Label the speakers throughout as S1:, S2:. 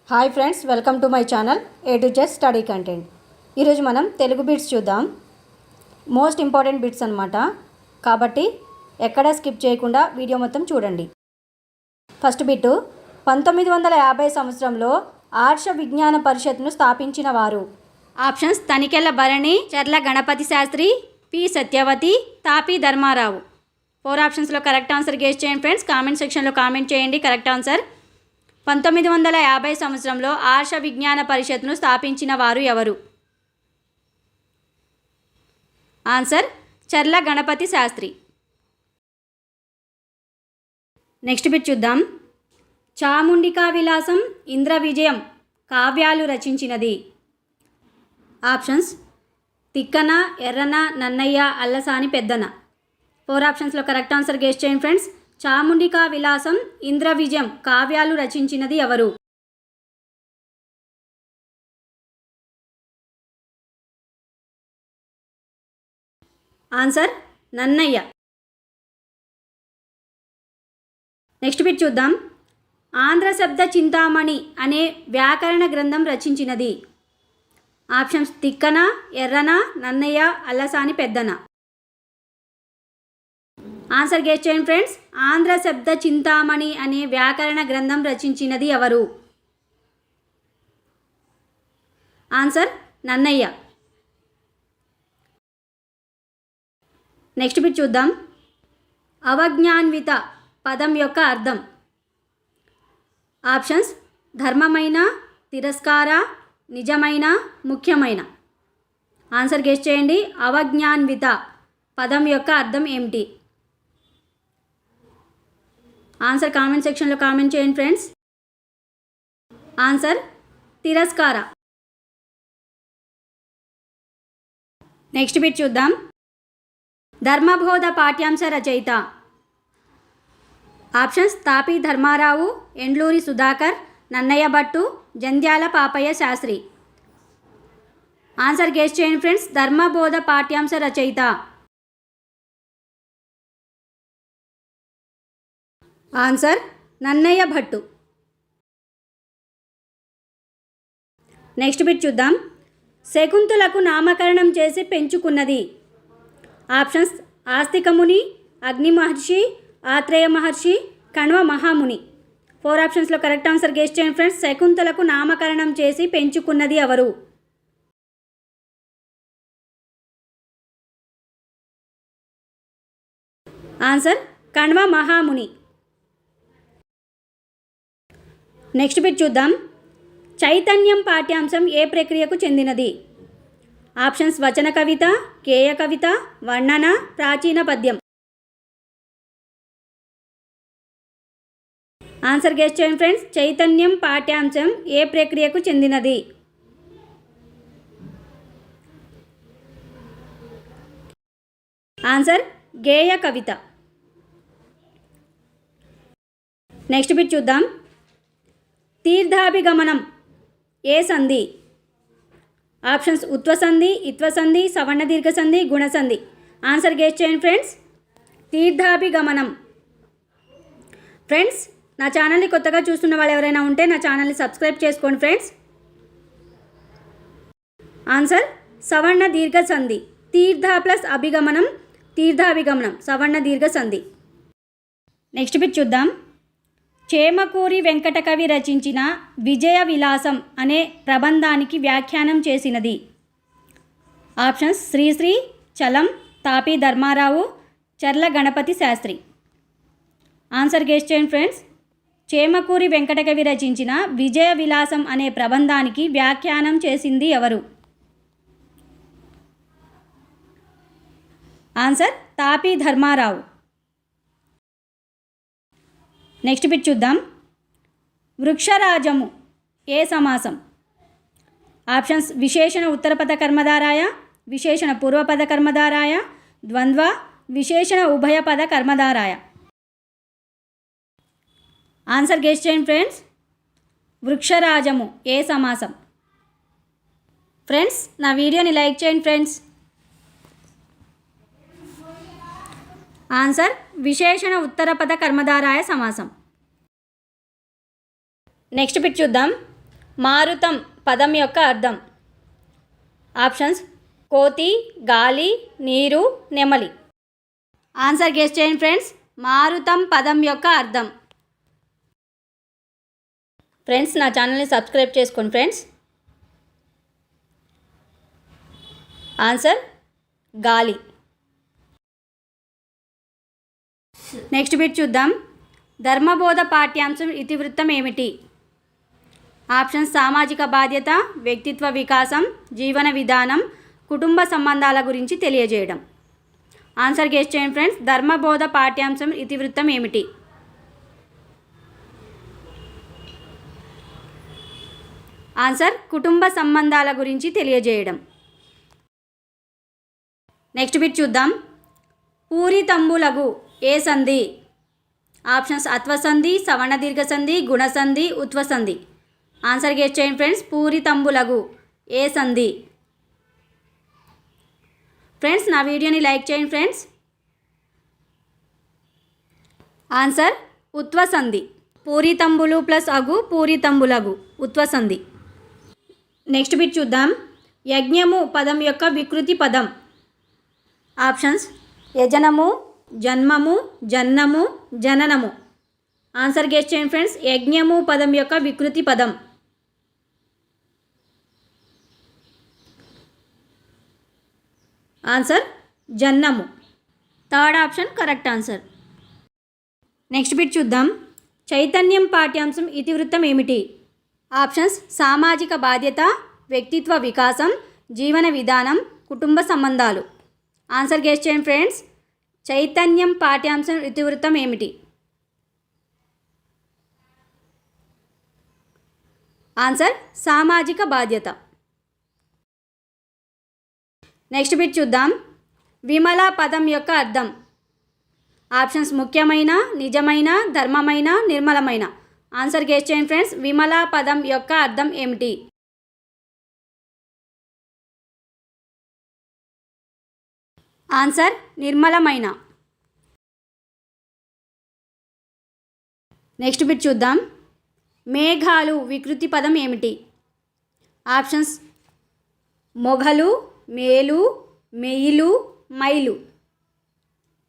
S1: Hi friends, welcome to my channel A to Z study content. ఈరోజు మనం Telugu bits చూద్దాం. Most important bits అన్నమాట. కాబట్టి ఎక్కడా స్కిప్ చేయకుండా వీడియో మొత్తం చూడండి. ఫస్ట్ బిట్టు, 1950 సంవత్సరంలో ఆర్ష విజ్ఞాన పరిషత్ను స్థాపించిన వారు. ఆప్షన్స్: తనికెళ్ళ భరణి, చర్ల గణపతి శాస్త్రి, పి సత్యవతి, తాపి ధర్మారావు. 4 ఆప్షన్స్లో కరెక్ట్ ఆన్సర్ గెస్ చేయండి ఫ్రెండ్స్. కామెంట్ సెక్షన్లో కామెంట్ చేయండి కరెక్ట్ ఆన్సర్. 1950 సంవత్సరంలో ఆర్ష విజ్ఞాన పరిషత్ను స్థాపించిన వారు ఎవరు? ఆన్సర్: చర్ల గణపతి శాస్త్రి. నెక్స్ట్ బిట్ చూద్దాం. చాముండికా విలాసం, ఇంద్ర విజయం కావ్యాలు రచించినది. ఆప్షన్స్: తిక్కన, ఎర్రన, నన్నయ్య, అల్లసాని, పెద్దన. 4 ఆప్షన్స్లో కరెక్ట్ ఆన్సర్ గెస్ చేయండి ఫ్రెండ్స్. చాముండికా విలాసం, ఇంద్ర విజయం కావ్యాలు రచించినది ఎవరు? ఆన్సర్: నన్నయ్య. నెక్స్ట్ బిట్ చూద్దాం. ఆంధ్ర శబ్ద చింతామణి అనే వ్యాకరణ గ్రంథం రచించినది. Options: Tikkana, Errana, Nannaya, Allasani, Peddana. Answer guess చేయండి ఫ్రెండ్స్. ఆంధ్ర శబ్ద చింతామణి అనే వ్యాకరణ గ్రంథం రచించినది ఎవరు? ఆన్సర్: నన్నయ్య. నెక్స్ట్ బిట్ చూద్దాం. అవజ్ఞాన్విత పదం యొక్క అర్థం. ఆప్షన్స్: ధర్మమైన, తిరస్కార, నిజమైన, ముఖ్యమైన. ఆన్సర్ గెస్ చేయండి. అవజ్ఞాన్విత పదం యొక్క అర్థం ఏమిటి? ఆన్సర్ కామెంట్ సెక్షన్లో కామెంట్ చేయండి ఫ్రెండ్స్. ఆన్సర్: తిరస్కార. నెక్స్ట్ బిట్ చూద్దాం. ధర్మబోధ పాఠ్యాంశ రచయిత. Options: Tapi Dharmarao, Endluri Sudhakar, Nannaya Bhattu, Jandhyala Papayya Sastri. Answer guess చేయండి ఫ్రెండ్స్. ధర్మబోధ పాఠ్యాంశ రచయిత. Answer: Nannaya Bhattu. Next bit చూద్దాం. శకుంతలకు నామకరణం చేసి పెంచుకున్నది. ఆప్షన్స్: ఆస్తికముని, అగ్ని మహర్షి, ఆత్రేయ మహర్షి, కణ్వ మహాముని. 4 ఆప్షన్స్లో కరెక్ట్ ఆన్సర్ గెస్ చేయండి ఫ్రెండ్స్. శకుంతలకు నామకరణం చేసి పెంచుకున్నది ఎవరు? ఆన్సర్: కణ్వ మహాముని. నెక్స్ట్ బిట్ చూద్దాం. చైతన్యం పాఠ్యాంశం ఏ ప్రక్రియకు చెందినది? ఆప్షన్స్: వచన కవిత, గేయ కవిత, వర్ణన, ప్రాచీన పద్యం. ఆన్సర్ గెస్ చేయండి ఫ్రెండ్స్. చైతన్యం పాఠ్యాంశం ఏ ప్రక్రియకు చెందినది? ఆన్సర్: గేయ కవిత. నెక్స్ట్ బిట్ చూద్దాం. తీర్థాభిగమనం ఏ సంధి? ఆప్షన్స్: ఉత్వసంధి, ఇత్వసంధి, సవర్ణ దీర్ఘ సంధి, గుణసంధి. ఆన్సర్ గెస్ చేయండి ఫ్రెండ్స్. తీర్థాభిగమనం. ఫ్రెండ్స్, నా ఛానల్ని కొత్తగా చూస్తున్న వాళ్ళు ఎవరైనా ఉంటే నా ఛానల్ని సబ్స్క్రైబ్ చేసుకోండి ఫ్రెండ్స్. ఆన్సర్: సవర్ణ దీర్ఘ సంధి. తీర్థ ప్లస్ అభిగమనం, తీర్థాభిగమనం, సవర్ణ దీర్ఘ సంధి. నెక్స్ట్ బిట్ చూద్దాం. చేమకూరి వెంకటకవి రచించిన విజయ విలాసం అనే ప్రబంధానికి వ్యాఖ్యానం చేసినది. ఆప్షన్స్: శ్రీశ్రీ, చలం, తాపి ధర్మారావు, చర్ల గణపతి శాస్త్రి. ఆన్సర్ గెస్ చేయండి ఫ్రెండ్స్. చేమకూరి వెంకటకవి రచించిన విజయ విలాసం అనే ప్రబంధానికి వ్యాఖ్యానం చేసింది ఎవరు? ఆన్సర్: తాపి ధర్మారావు. నెక్స్ట్ బిట్ చూద్దాం. వృక్షరాజము ఏ సమాసం? ఆప్షన్స్: విశేషణ ఉత్తరపద కర్మధారాయ, విశేషణ పూర్వపద కర్మధారాయ, ద్వంద్వ, విశేషణ ఉభయపద కర్మధారాయ. ఆన్సర్ గెస్ చేయండి ఫ్రెండ్స్. వృక్షరాజము ఏ సమాసం? ఫ్రెండ్స్, నా వీడియోని లైక్ చేయండి ఫ్రెండ్స్. ఆన్సర్: విశేషణ ఉత్తరపద కర్మధారాయ సమాసం. నెక్స్ట్ బిట్ చూద్దాం. మారుతం పదం యొక్క అర్థం. ఆప్షన్స్ కోతి, గాలి, నీరు, నెమలి. ఆన్సర్ గెస్ చేయండి ఫ్రెండ్స్. మారుతం పదం యొక్క అర్థం. ఫ్రెండ్స్ నా ఛానల్ని సబ్స్క్రైబ్ చేసుకోండి ఫ్రెండ్స్. ఆన్సర్ గాలి. నెక్స్ట్ బిట్ చూద్దాం. ధర్మబోధ పాఠ్యాంశం ఇతివృత్తం ఏమిటి? ఆప్షన్స్ సామాజిక బాధ్యత, వ్యక్తిత్వ వికాసం, జీవన విధానం, కుటుంబ సంబంధాల గురించి తెలియజేయడం. ఆన్సర్ గెస్ చేయండి ఫ్రెండ్స్. ధర్మబోధ పాఠ్యాంశం ఇతివృత్తం ఏమిటి? ఆన్సర్ కుటుంబ సంబంధాల గురించి తెలియజేయడం. నెక్స్ట్ బిట్ చూద్దాం. పూరితంబులగు ఏ సంధి? ఆప్షన్స్ అత్వసంధి, సవర్ణ దీర్ఘ సంధి, గుణసంధి, ఉత్వసంధి. ఆన్సర్ గెస్ చేయండి ఫ్రెండ్స్. పూరితంబులగు ఏ సంధి? ఫ్రెండ్స్ నా వీడియోని లైక్ చేయండి ఫ్రెండ్స్. ఆన్సర్ ఉత్వసంధి. పూరితంబులు ప్లస్ అగు పూరితంబులగు ఉత్వసంధి. నెక్స్ట్ బిట్ చూద్దాం. యజ్ఞము పదం యొక్క వికృతి పదం. ఆప్షన్స్ యజనము, జన్మము, జన్నము, జననము. ఆన్సర్ గెస్ చేయండి ఫ్రెండ్స్. యజ్ఞము పదం యొక్క వికృతి పదం. ఆన్సర్ జన్నము. Third option correct answer. Next bit చూద్దాం. చైతన్యం పాఠ్యాంశం ఇతివృత్తం ఏమిటి? ఆప్షన్స్ సామాజిక బాధ్యత, వ్యక్తిత్వ వికాసం, జీవన విధానం, కుటుంబ సంబంధాలు. ఆన్సర్ గెస్ చేయండి ఫ్రెండ్స్. చైతన్యం పాఠ్యాంశం ఇతివృత్తం ఏమిటి? ఆన్సర్ సామాజిక బాధ్యత. నెక్స్ట్ బిట్ చూద్దాం. విమల పదం యొక్క అర్థం. ఆప్షన్స్ ముఖ్యమైన, నిజమైన, ధర్మమైన, నిర్మలమైన. ఆన్సర్ గెస్ చేయండి ఫ్రెండ్స్. విమల పదం యొక్క అర్థం ఏమిటి? ఆన్సర్ నిర్మలమైన. నెక్స్ట్ బిట్ చూద్దాం. మేఘాలు వికృతి పదం ఏమిటి? ఆప్షన్స్ మొఘలు, మేలు, మెయిలు, మైలు.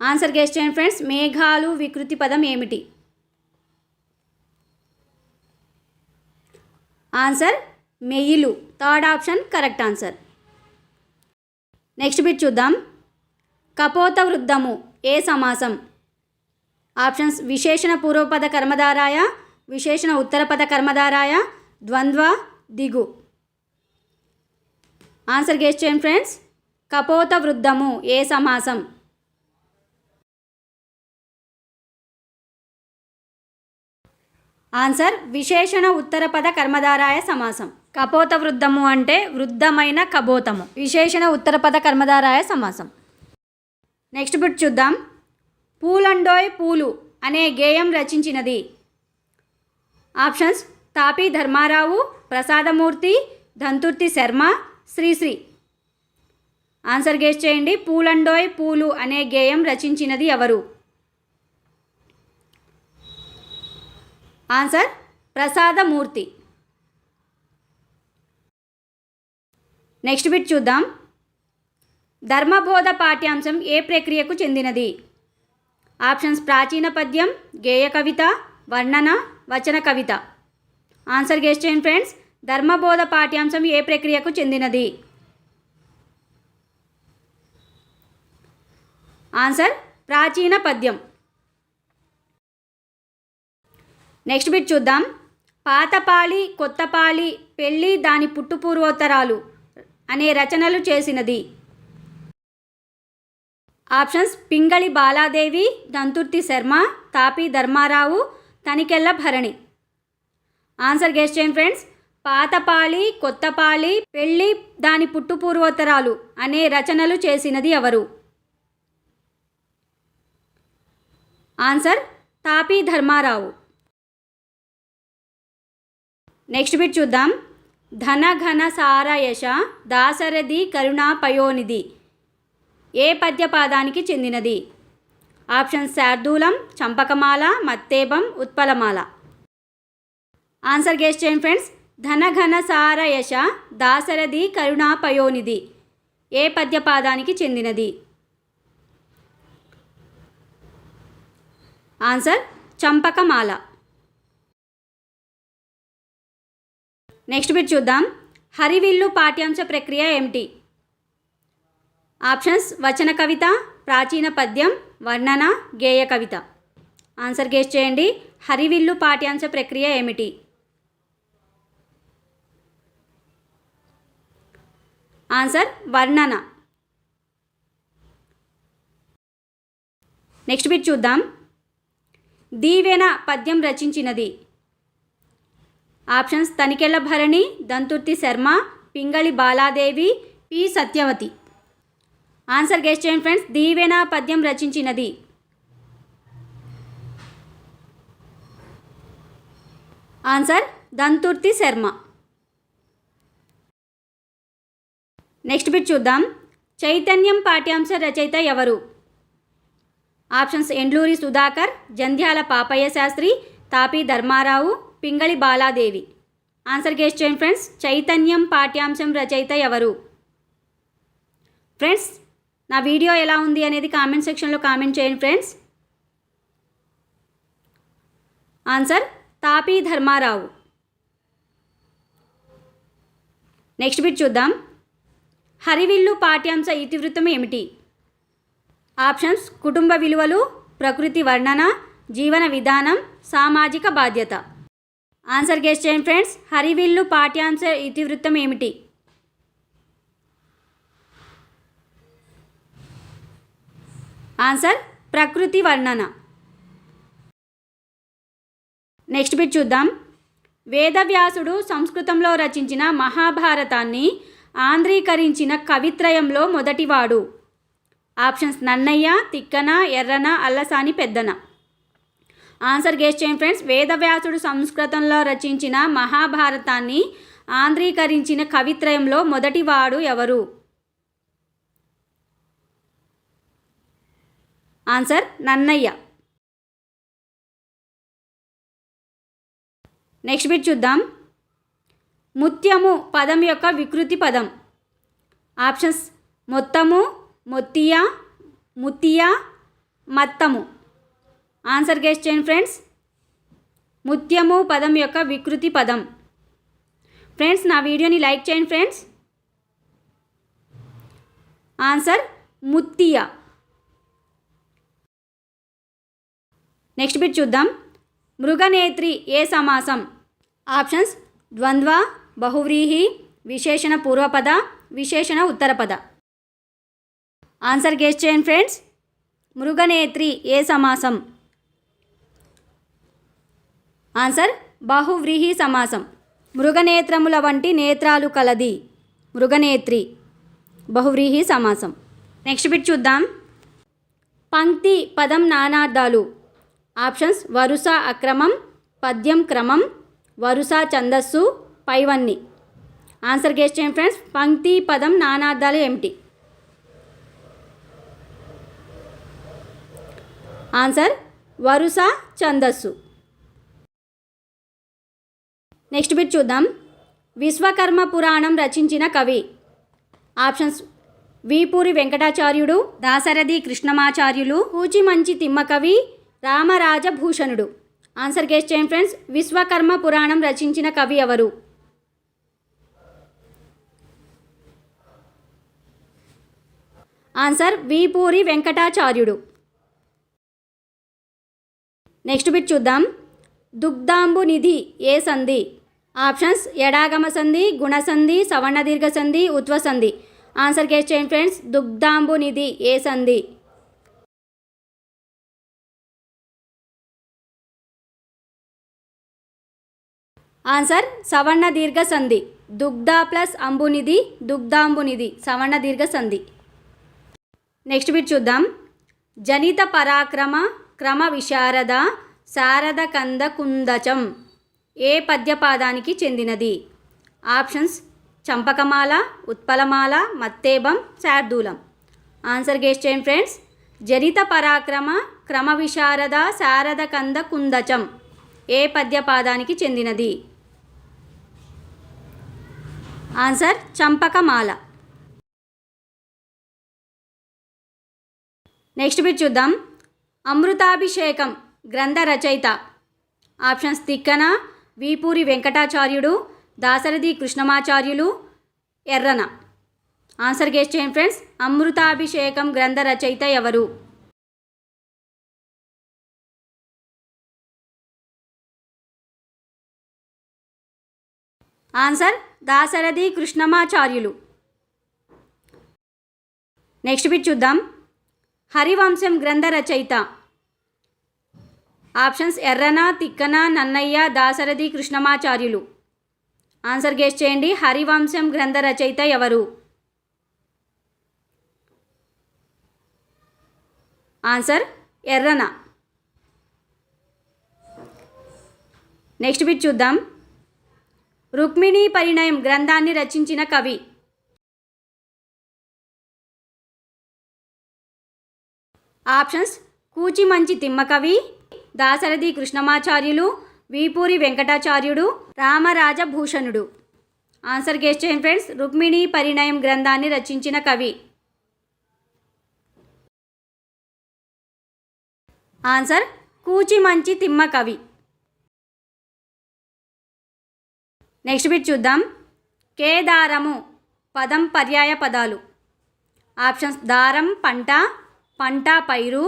S1: ఆన్సర్ గెస్ చేయండి ఫ్రెండ్స్. మేఘాలు వికృతి పదం ఏమిటి? Answer mail. Third option correct answer. Next bit చూద్దాం. కపోత వృద్ధము ఏ సమాసం? ఆప్షన్స్ విశేషణ పూర్వపద కర్మధారాయ, విశేషణ ఉత్తరపద కర్మధారాయ, ద్వంద్వ, దిగు. ఆన్సర్ గెస్ చేయండి ఫ్రెండ్స్. కపోత వృద్ధము ఏ సమాసం? ఆన్సర్ విశేషణ ఉత్తరపద కర్మధారాయ సమాసం. కపోత వృద్ధము అంటే వృద్ధమైన కబోతము. విశేషణ ఉత్తరపద కర్మధారాయ సమాసం. నెక్స్ట్ బిట్ చూద్దాం. పూలండోయ్ పూలు అనే గేయం రచించినది. Options Tapi Dharmarao, Prasadamurthy, Danturthi Sharma, Srisri. Answer guess చేయండి. పూలండోయ్ పూలు అనే గేయం రచించినది ఎవరు? ఆన్సర్ ప్రసాదమూర్తి. నెక్స్ట్ బిట్ చూద్దాం. ధర్మబోధ పాఠ్యాంశం ఏ ప్రక్రియకు చెందినది? ఆప్షన్స్ ప్రాచీన పద్యం, గేయ కవిత, వర్ణన, వచన కవిత. ఆన్సర్ గెస్ చేయండి ఫ్రెండ్స్. ధర్మబోధ పాఠ్యాంశం ఏ ప్రక్రియకు చెందినది? ఆన్సర్ ప్రాచీన పద్యం. నెక్స్ట్ బిట్ చూద్దాం. పాతపాలి, కొత్తపాలి, పెళ్ళి దాని పుట్టుపూర్వోత్తరాలు అనే రచనలు చేసినది. Options Pingali Baladevi, Danturthi Sharma, Tapi Dharmarao, Tanikella Bharani. Answer guess చేయండి ఫ్రెండ్స్. పాతపాలి, కొత్తపాలి, పెళ్ళి దాని పుట్టుపూర్వోత్తరాలు అనే రచనలు చేసినది ఎవరు? Answer Tapi Dharmarao. Next bit చూద్దాం. ధన ఘన సారయశ దాశరథి కరుణా పయోనిధి ఏ పద్యపాదానికి చెందినది? ఆప్షన్స్ శార్దూలం, చంపకమాల, మత్తేబం, ఉత్పలమాల. ఆన్సర్ గెస్ చేయండి ఫ్రెండ్స్. ధనఘన సారయశ దాశరథి కరుణాపయోనిధి ఏ పద్యపాదానికి చెందినది? ఆన్సర్ చంపకమాల. నెక్స్ట్ బిట్ చూద్దాం. హరివిల్లు పాఠ్యాంశ ప్రక్రియ ఏమిటి? ఆప్షన్స్ వచన కవిత, ప్రాచీన పద్యం, వర్ణన, గేయ కవిత. ఆన్సర్ గెస్ చేయండి. హరివిల్లు పాఠ్యాంశ ప్రక్రియ ఏమిటి? ఆన్సర్ వర్ణన. నెక్స్ట్ బిట్ చూద్దాం. దీవెన పద్యం రచించినది? Options Tanikella Bharani, Danturthi Sharma, Pingali Baladevi, P Satyavathi. Answer guess చేయండి ఫ్రెండ్స్. దీవెన పద్యం రచించినది answer Danturthi Sharma. Next bit చూద్దాం. చైతన్యం పాఠ్యాంశ రచయిత ఎవరు? Options Endluri Sudhakar, Jandhyala Papayya Sastry, Tapi Dharmarao, Pingali Baladevi. Answer guess చేయండి ఫ్రెండ్స్. చైతన్యం పాఠ్యాంశం రచయిత ఎవరు? ఫ్రెండ్స్ నా వీడియో ఎలా ఉంది అనేది కామెంట్ సెక్షన్లో కామెంట్ చేయండి ఫ్రెండ్స్. ఆన్సర్ తాపి ధర్మారావు. నెక్స్ట్ బిట్ చూద్దాం. హరివిల్లు పాఠ్యాంశ ఇతివృత్తం ఏమిటి? ఆప్షన్స్ కుటుంబ విలువలు, ప్రకృతి వర్ణన, జీవన విధానం, సామాజిక బాధ్యత. ఆన్సర్ గెస్ చేయండి ఫ్రెండ్స్. హరివిల్లు పాఠ్యాంశ ఇతివృత్తం ఏమిటి? ఆన్సర్ ప్రకృతి వర్ణన. నెక్స్ట్ బిట్ చూద్దాం. వేదవ్యాసుడు సంస్కృతంలో రచించిన మహాభారతాన్ని ఆంధ్రీకరించిన కవిత్రయంలో మొదటివాడు? Options Nannaya, Tikkana, Errana, Allasani, Peddana. Answer guess చేయండి ఫ్రెండ్స్. వేదవ్యాసుడు సంస్కృతంలో రచించిన మహాభారతాన్ని ఆంధ్రీకరించిన కవిత్రయంలో మొదటివాడు ఎవరు? ఆన్సర్ నన్నయ్య. నెక్స్ట్ బిట్ చూద్దాం. ముత్యము పదం యొక్క వికృతి పదం? ఆప్షన్స్ మొత్తము, మొత్తియ, ముత్తియ, మత్తము. ఆన్సర్ గెస్ చేయండి ఫ్రెండ్స్. ముత్యము పదం యొక్క వికృతి పదం. ఫ్రెండ్స్ నా వీడియోని లైక్ చేయండి ఫ్రెండ్స్. ఆన్సర్ ముత్తియ. నెక్స్ట్ బిట్ చూద్దాం. మృగనేత్రి ఏ సమాసం? ఆప్షన్స్ ద్వంద్వ, బహువ్రీహి, విశేషణ పూర్వపద, విశేషణ ఉత్తరపద. ఆన్సర్ గెస్ చేయండి ఫ్రెండ్స్. మృగనేత్రి ఏ సమాసం? ఆన్సర్ బహువ్రీహి సమాసం. మృగనేత్రముల వంటి నేత్రాలు కలది. మృగనేత్రి బహువ్రీహి సమాసం. నెక్స్ట్ బిట్ చూద్దాం. పంక్తి పదం నానార్థాలు? ఆప్షన్స్ వరుస అక్రమం, పద్యం క్రమం, వరుస ఛందస్సు, పైవన్ని. ఆన్సర్ గెస్ చేయండి ఫ్రెండ్స్. పంక్తి పదం నానార్థాలు ఏమిటి? ఆన్సర్ వరుస ఛందస్సు. నెక్స్ట్ బిట్ చూద్దాం. విశ్వకర్మ పురాణం రచించిన కవి? Options Veepuri Venkatacharyudu, Dasarathi Krishnamacharyulu, Kuchimanchi Timmakavi, Ramarajabhushanudu. Answer guess చేయండి ఫ్రెండ్స్. విశ్వకర్మ పురాణం రచించిన కవి ఎవరు? Answer Veepuri Venkatacharyudu. Next bit చూద్దాం. దుగ్ధాంబు నిధి ఏ సంధి? ఆప్షన్స్ ఎడాగమ సంధి, గుణసంధి, సవర్ణదీర్ఘ సంధి, ఉత్వ సంధి. ఆన్సర్ గెస్ చేయండి ఫ్రెండ్స్. దుగ్ధాంబు నిధి ఏ సంధి? ఆన్సర్ సవర్ణ దీర్ఘ సంధి. దుగ్ధ ప్లస్ అంబునిధి, దుగ్ధాంబునిధి, సవర్ణ దీర్ఘ సంధి. నెక్స్ట్ బిట్ చూద్దాం. జనిత పరాక్రమ, క్రమ విశారద, శారద కంద కుందచం ఏ పద్యపాదానికి చెందినది? ఆప్షన్స్ చంపకమాల, ఉత్పలమాల, మత్తేబం, శార్దూలం. ఆన్సర్ గెస్ చేయండి ఫ్రెండ్స్. జనిత పరాక్రమ, క్రమ విశారద, శారద కంద కుందచం ఏ పద్యపాదానికి చెందినది? ఆన్సర్ చంపకమాల. నెక్స్ట్ బిట్ చూద్దాం. అమృతాభిషేకం గ్రంథ రచయిత. Options Tikkana, Veepuri Venkatacharyudu, Dasarathi Krishnamacharyulu, Errana. Answer guess చేయండి ఫ్రెండ్స్. అమృతాభిషేకం గ్రంథ రచయిత ఎవరు? Answer Dasarathi Krishnamacharyulu. Next bit చూద్దాం. హరివంశం గ్రంథ రచయిత. Options Errana, Tikkana, Nannaya, Dasarathi Krishnamacharyulu. Answer guess చేయండి. హరివంశం గ్రంథ రచయిత ఎవరు? ఆన్సర్ ఎర్రన. నెక్స్ట్ బిట్ చూద్దాం. రుక్మిణీ పరిణయం గ్రంథాన్ని రచించిన కవి. Options Kuchimanchi Timmakavi, Dasarathi Krishnamacharyulu, Veepuri Venkatacharyudu, Ramarajabhushanudu. Answer guess చేయండి ఫ్రెండ్స్. రుక్మిణీ పరిణయం గ్రంథాన్ని రచించిన కవి. Answer Kuchimanchi Timmakavi. Next bit చూద్దాం. కేదారము పదం పర్యాయ పదాలు. ఆప్షన్స్ దారం పంట, పంట పైరు,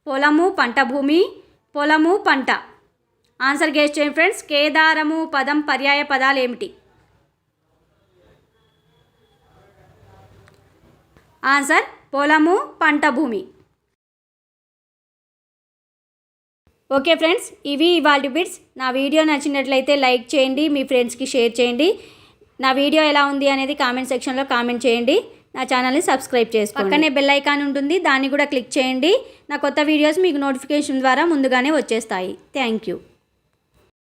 S1: పొలము పంట భూమి, పొలము పంట. ఆన్సర్ గెస్ చేయండి ఫ్రెండ్స్. కేదారము పదం పర్యాయ పదాలు ఏమిటి? ఆన్సర్ పొలము పంట భూమి. ఓకే ఫ్రెండ్స్, ఇవి ఇవాల్టి బిట్స్. నా వీడియో నచ్చినట్లయితే లైక్ చేయండి, మీ ఫ్రెండ్స్కి షేర్ చేయండి. నా వీడియో ఎలా ఉంది అనేది కామెంట్ సెక్షన్లో కామెంట్ చేయండి. నా ఛానల్ని సబ్స్క్రైబ్ చేసుకోండి. పక్కనే బెల్ ఐకాన్ ఉంటుంది, దాన్ని కూడా క్లిక్ చేయండి. నా కొత్త వీడియోస్ మీకు నోటిఫికేషన్ ద్వారా ముందుగానే వచ్చేస్తాయి. Thank you.